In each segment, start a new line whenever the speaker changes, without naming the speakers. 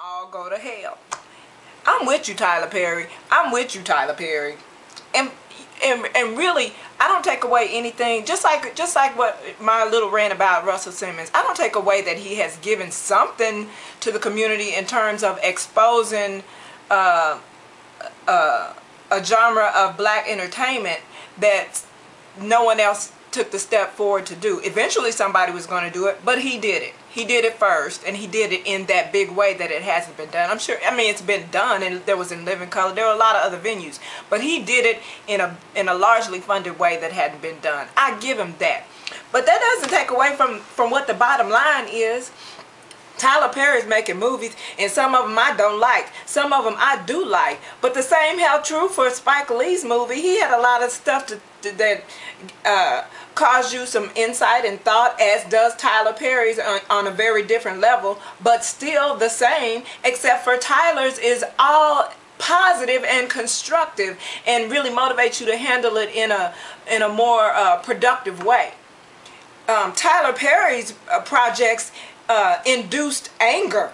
all go to hell. I'm with you, Tyler Perry. I'm with you, Tyler Perry. And really, I don't take away anything. Just like what my little rant about Russell Simmons, I don't take away that he has given something to the community in terms of exposing a genre of black entertainment that no one else took the step forward to do. Eventually somebody was going to do it, but he did it. He did it first, and he did it in that big way that it hasn't been done. I'm sure, I mean, it's been done, and there was in Living Color. There were a lot of other venues, but he did it in a largely funded way that hadn't been done. I give him that. But that doesn't take away from what the bottom line is. Tyler Perry's making movies, and some of them I don't like. Some of them I do like. But the same held true for Spike Lee's movie. He had a lot of stuff that caused you some insight and thought, as does Tyler Perry's on a very different level, but still the same, except for Tyler's is all positive and constructive and really motivates you to handle it in a more productive way. Tyler Perry's projects induced anger.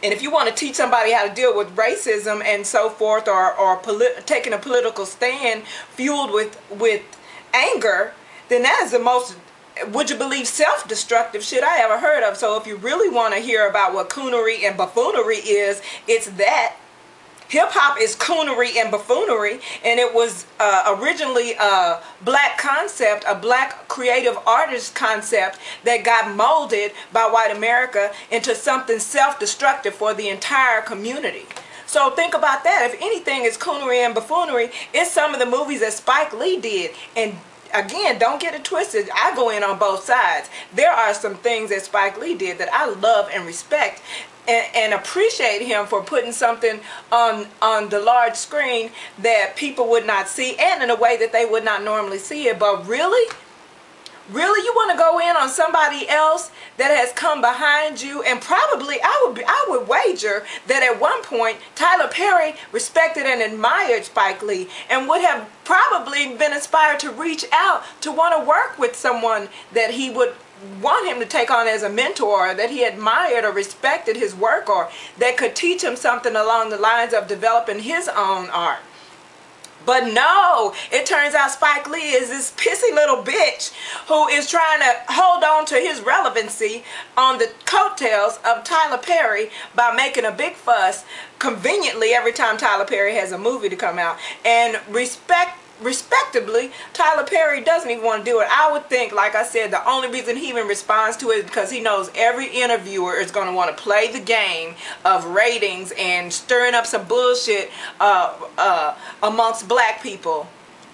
And if you want to teach somebody how to deal with racism and so forth, or taking a political stand fueled with anger, then that is the most, would you believe, self-destructive shit I ever heard of. So if you really want to hear about what coonery and buffoonery is, it's that. Hip-hop is coonery and buffoonery, and it was originally a black concept, a black creative artist concept that got molded by white America into something self-destructive for the entire community. So think about that. If anything is coonery and buffoonery, it's some of the movies that Spike Lee did. And again, don't get it twisted. I go in on both sides. There are some things that Spike Lee did that I love and respect, and appreciate him for putting something on the large screen that people would not see, and in a way that they would not normally see it. But really, you want to go in on somebody else that has come behind you? And probably I would wager that at one point Tyler Perry respected and admired Spike Lee, and would have probably been inspired to reach out to want to work with someone that he would want him to take on as a mentor, or that he admired or respected his work, or that could teach him something along the lines of developing his own art. But no, it turns out Spike Lee is this pissy little bitch who is trying to hold on to his relevancy on the coattails of Tyler Perry by making a big fuss conveniently every time Tyler Perry has a movie to come out. And respectably, Tyler Perry doesn't even want to do it. I would think, like I said, the only reason he even responds to it is because he knows every interviewer is going to want to play the game of ratings and stirring up some bullshit amongst black people,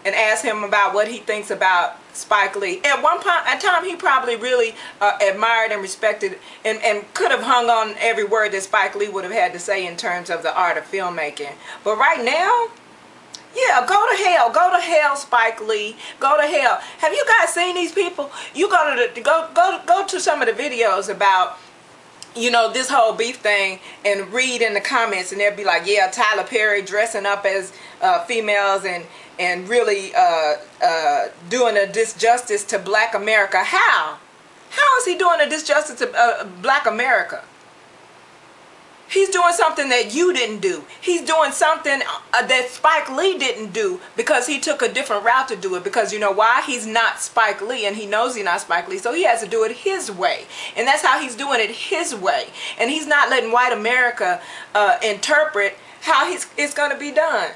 and ask him about what he thinks about Spike Lee. At one point, at time, he probably really admired and respected and could have hung on every word that Spike Lee would have had to say in terms of the art of filmmaking. But right now, yeah, go to hell, Spike Lee. Go to hell. Have you guys seen these people? You go to some of the videos about, you know, this whole beef thing, and read in the comments, and they'll be like, yeah, Tyler Perry dressing up as females and really doing a disjustice to black America. How is he doing a disjustice to black America? He's doing something that you didn't do. He's doing something that Spike Lee didn't do, because he took a different route to do it. Because you know why? He's not Spike Lee, and he knows he's not Spike Lee, so he has to do it his way. And that's how he's doing it his way. And he's not letting white America interpret how it's going to be done.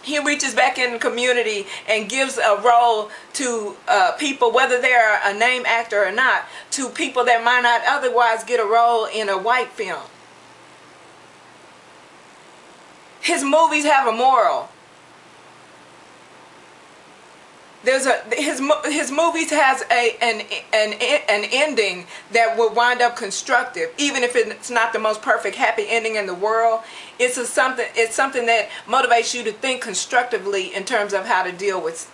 He reaches back in the community and gives a role to people, whether they're a name actor or not, to people that might not otherwise get a role in a white film. His movies have a moral. His movies has an ending that will wind up constructive, even if it's not the most perfect happy ending in the world. It's something that motivates you to think constructively in terms of how to deal with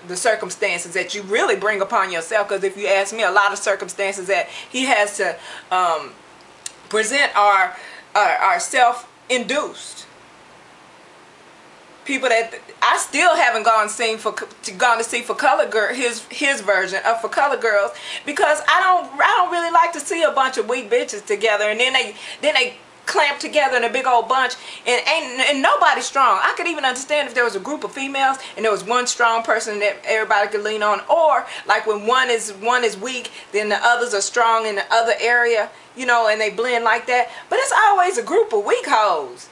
the circumstances that you really bring upon yourself. Because if you ask me, a lot of circumstances that he has to present are self-induced. People that I still haven't gone to see for color girl, his version of For Color Girls, because I don't really like to see a bunch of weak bitches together and then they clamped together in a big old bunch and nobody's strong. I could even understand if there was a group of females and there was one strong person that everybody could lean on, or like when one is weak, then the others are strong in the other area, you know, and they blend like that. But it's always a group of weak hoes.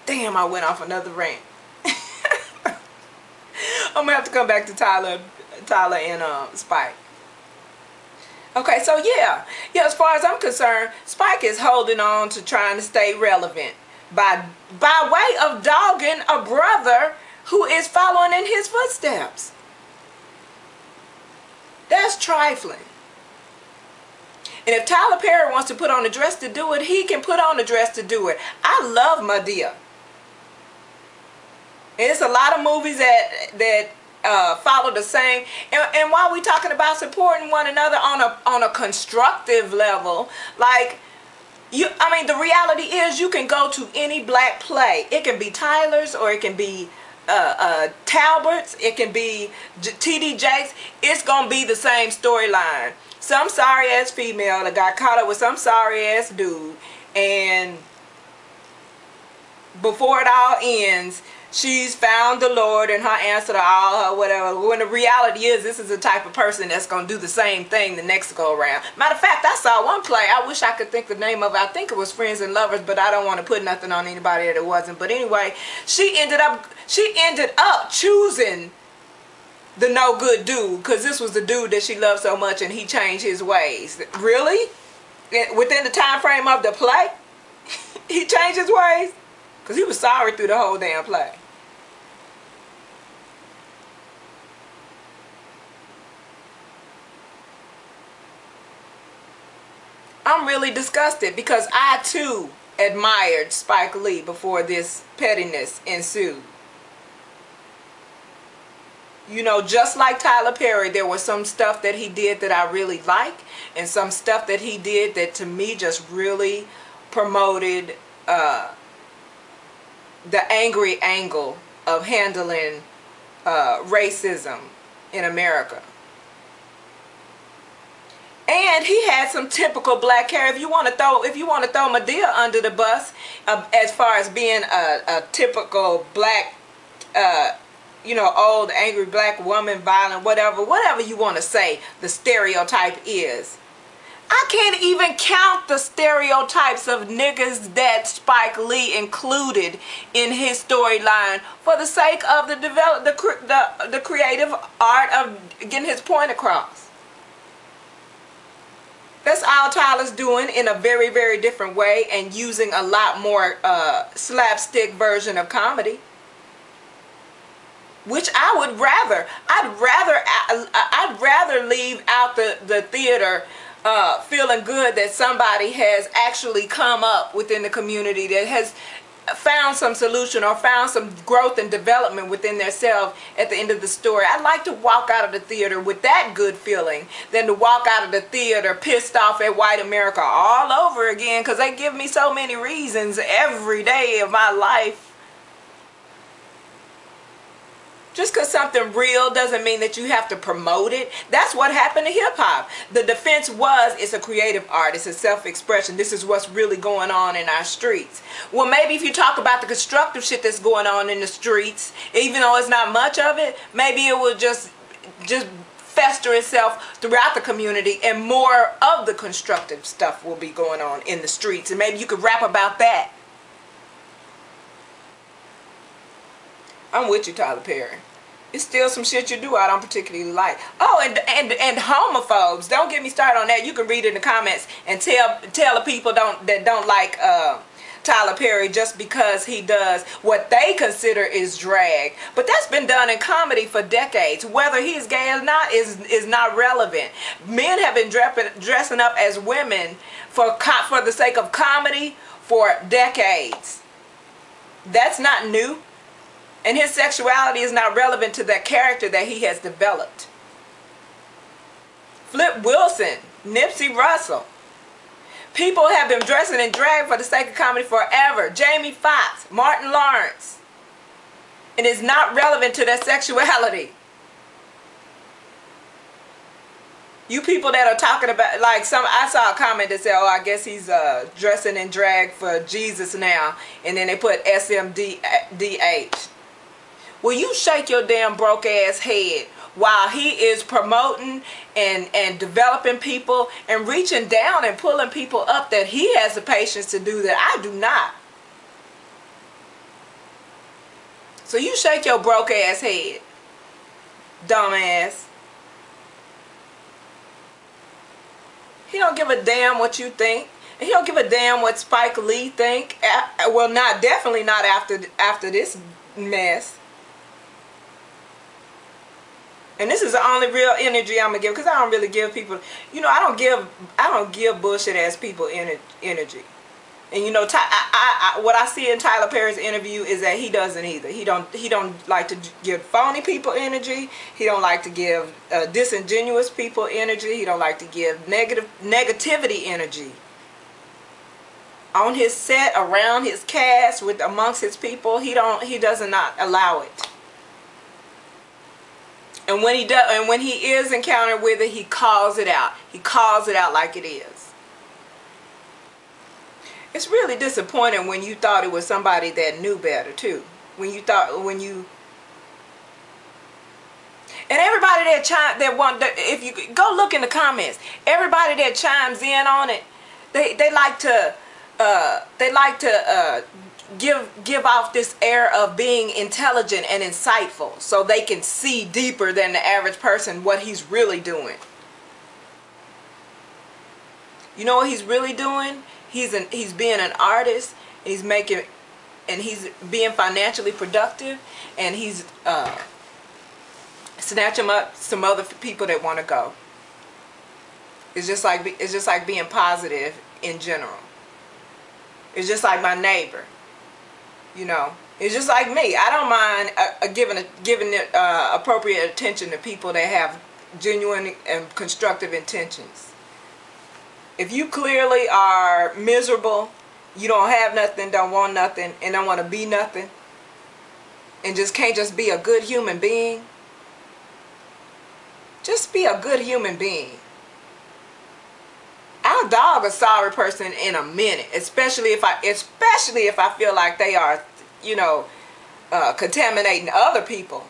Damn, I went off another rant. I'm gonna have to come back to Tyler and Spike. Okay, so yeah, as far as I'm concerned, Spike is holding on to trying to stay relevant by way of dogging a brother who is following in his footsteps. That's trifling. And if Tyler Perry wants to put on a dress to do it, he can put on a dress to do it. I love Madea. And it's a lot of movies that follow the same. And while we're talking about supporting one another on a constructive level, like I mean, the reality is you can go to any black play. It can be Tyler's, or it can be Talbert's, it can be T.D. Jakes. It's gonna be the same storyline. Some sorry ass female that got caught up with some sorry ass dude, and before it all ends, she's found the Lord and her answer to all her whatever. When the reality is, this is the type of person that's going to do the same thing the next go around. Matter of fact, I saw one play. I wish I could think the name of it. I think it was Friends and Lovers, but I don't want to put nothing on anybody that it wasn't. But anyway, she ended up choosing the no good dude, because this was the dude that she loved so much and he changed his ways. Really? Within the time frame of the play? He changed his ways? Because he was sorry through the whole damn play. I'm really disgusted, because I too admired Spike Lee before this pettiness ensued. You know, just like Tyler Perry, there was some stuff that he did that I really like, and some stuff that he did that to me just really promoted the angry angle of handling racism in America. And he had some typical black character. If you want to throw Madea under the bus, as far as being a typical black, you know, old angry black woman, violent, whatever you want to say the stereotype is. I can't even count the stereotypes of niggas that Spike Lee included in his storyline for the sake of the creative art of getting his point across. That's all Tyler's doing in a very, very different way, and using a lot more slapstick version of comedy, which I would rather. I'd rather leave out the theater feeling good that somebody has actually come up within the community, that has found some solution or found some growth and development within themselves at the end of the story. I'd like to walk out of the theater with that good feeling than to walk out of the theater pissed off at white America all over again, because they give me so many reasons every day of my life. Just because something real doesn't mean that you have to promote it. That's what happened to hip-hop. The defense was, it's a creative art, it's a self-expression, this is what's really going on in our streets. Well, maybe if you talk about the constructive shit that's going on in the streets, even though it's not much of it, maybe it will just fester itself throughout the community, and more of the constructive stuff will be going on in the streets, and maybe you could rap about that. I'm with you, Tyler Perry. It's still some shit you do I don't particularly like. Oh, and homophobes. Don't get me started on that. You can read it in the comments and tell the people that don't like Tyler Perry just because he does what they consider is drag. But that's been done in comedy for decades. Whether he's gay or not is not relevant. Men have been dressing up as women for the sake of comedy for decades. That's not new. And his sexuality is not relevant to that character that he has developed. Flip Wilson, Nipsey Russell. People have been dressing in drag for the sake of comedy forever. Jamie Foxx, Martin Lawrence. And it's not relevant to their sexuality. You people that are talking about, like, I saw a comment that said, oh, I guess he's dressing in drag for Jesus now. And then they put SMDH. Will you shake your damn broke ass head while he is promoting and developing people and reaching down and pulling people up that he has the patience to do that I do not. So you shake your broke ass head, dumbass. He don't give a damn what you think. He don't give a damn what Spike Lee think. Well, definitely not after this mess. And this is the only real energy I'm gonna give, because I don't really give people, you know, I don't give bullshit ass people energy. And you know, what I see in Tyler Perry's interview is that he doesn't either. He don't like to give phony people energy. He don't like to give disingenuous people energy. He don't like to give negativity energy. On his set, around his cast, amongst his people, he does not allow it. And when he is encountered with it, he calls it out. He calls it out like it is. It's really disappointing when you thought it was somebody that knew better too. And everybody if you go look in the comments, everybody that chimes in on it, they like to give off this air of being intelligent and insightful, so they can see deeper than the average person what he's really doing. You know what he's really doing? He's being an artist. He's being financially productive, and he's snatching up some other people that want to go. It's just like being positive in general. It's just like my neighbor. You know, it's just like me. I don't mind giving appropriate attention to people that have genuine and constructive intentions. If you clearly are miserable, you don't have nothing, don't want nothing, and don't want to be nothing, and just can't just be a good human being, just be a good human being. I'll dog a sorry person in a minute, especially if I feel like they are, you know, contaminating other people.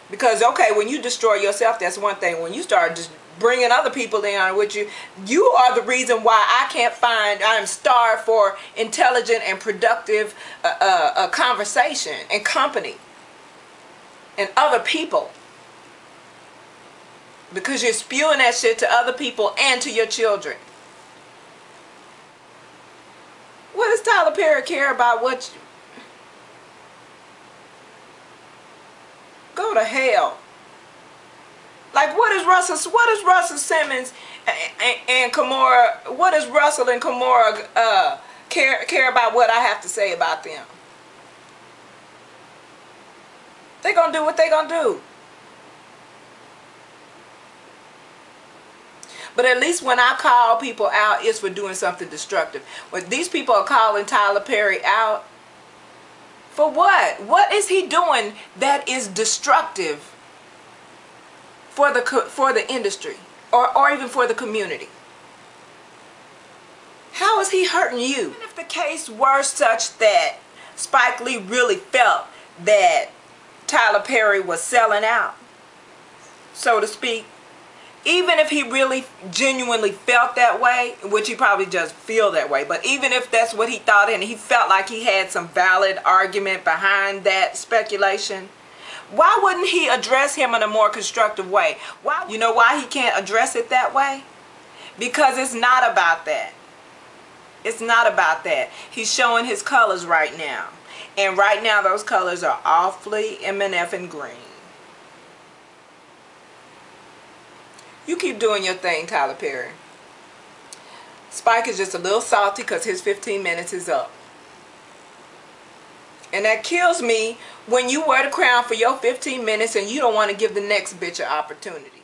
Because okay, when you destroy yourself, that's one thing. When you start just bringing other people in with you, you are the reason why I'm starved for intelligent and productive conversation and company and other people. Because you're spewing that shit to other people and to your children. What does Tyler Perry care about what you... Go to hell. Like, what is Russell Simmons and Kimora, what does Russell and Kimora care about what I have to say about them? They're gonna do what they're gonna do. But at least when I call people out, it's for doing something destructive. But these people are calling Tyler Perry out for what? What is he doing that is destructive for the industry or even for the community? How is he hurting you? Even if the case were such that Spike Lee really felt that Tyler Perry was selling out, so to speak, even if he really genuinely felt that way, which he probably just feel that way, but even if that's what he thought and he felt like he had some valid argument behind that speculation, why wouldn't he address him in a more constructive way? Why? You know why he can't address it that way? Because it's not about that. It's not about that. He's showing his colors right now. And right now those colors are awfully M&F and green. You keep doing your thing, Tyler Perry. Spike is just a little salty because his 15 minutes is up. And that kills me when you wear the crown for your 15 minutes and you don't want to give the next bitch an opportunity.